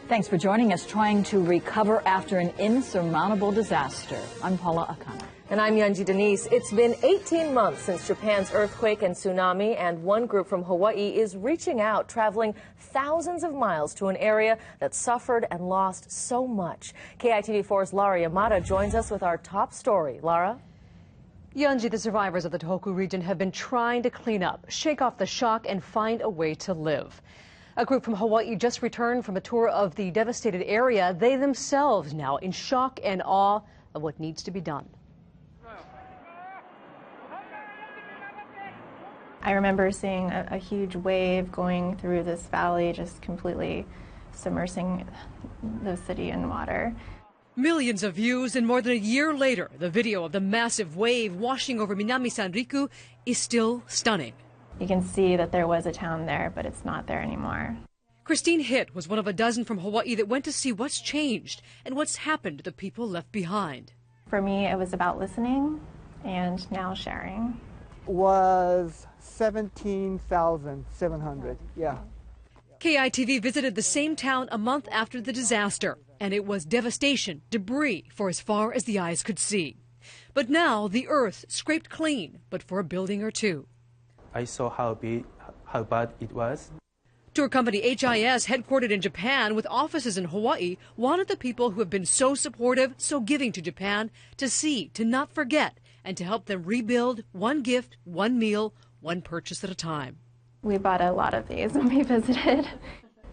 Thanks for joining us. Trying to recover after an insurmountable disaster. I'm Paula Akana. And I'm Yunji Denise. It's been 18 months since Japan's earthquake and tsunami, and one group from Hawaii is reaching out, traveling thousands of miles to an area that suffered and lost so much. KITV4's Lara Yamada joins us with our top story. Lara? Yunji, the survivors of the Tohoku region have been trying to clean up, shake off the shock, and find a way to live. A group from Hawaii just returned from a tour of the devastated area. They themselves now in shock and awe of what needs to be done. I remember seeing a huge wave going through this valley, just completely submersing the city in water. Millions of views, and more than a year later, the video of the massive wave washing over Minami Sanriku is still stunning. You can see that there was a town there, but it's not there anymore. Christine Hitt was one of a dozen from Hawaii that went to see what's changed and what's happened to the people left behind. For me, it was about listening and now sharing. Was 17,700, yeah. KITV visited the same town a month after the disaster, and it was devastation, debris for as far as the eyes could see. But now the earth scraped clean, but for a building or two. I saw how bad it was. Tour company HIS, headquartered in Japan with offices in Hawaii, wanted the people who have been so supportive, so giving to Japan, to see, to not forget, and to help them rebuild one gift, one meal, one purchase at a time. We bought a lot of these when we visited.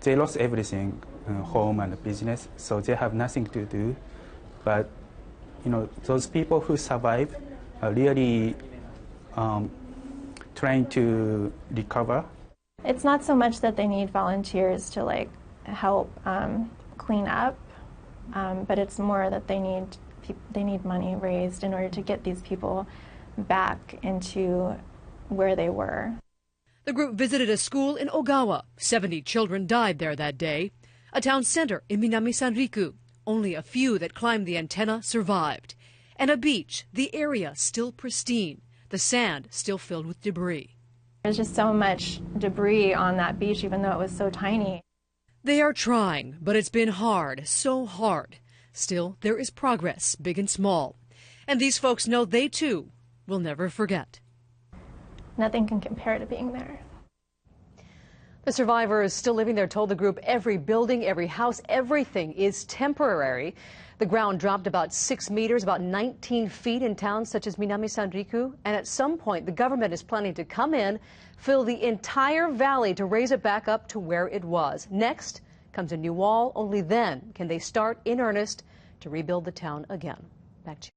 They lost everything, home and business, so they have nothing to do. But, you know, those people who survive are really trying to recover. It's not so much that they need volunteers to help clean up, but it's more that they need money raised in order to get these people back into where they were. The group visited a school in Ogawa. 70 children died there that day. A town center in Minami Sanriku. Only a few that climbed the antenna survived. And a beach, the area still pristine, the sand still filled with debris. There's just so much debris on that beach, even though it was so tiny. They are trying, but it's been hard, so hard. Still, there is progress, big and small. And these folks know they, too, will never forget. Nothing can compare to being there. The survivors still living there told the group every building, every house, everything is temporary. The ground dropped about 6 meters, about 19 feet in towns such as Minami Sanriku. And at some point, the government is planning to come in, fill the entire valley to raise it back up to where it was. Next comes a new wall. Only then can they start in earnest to rebuild the town again. Back to you.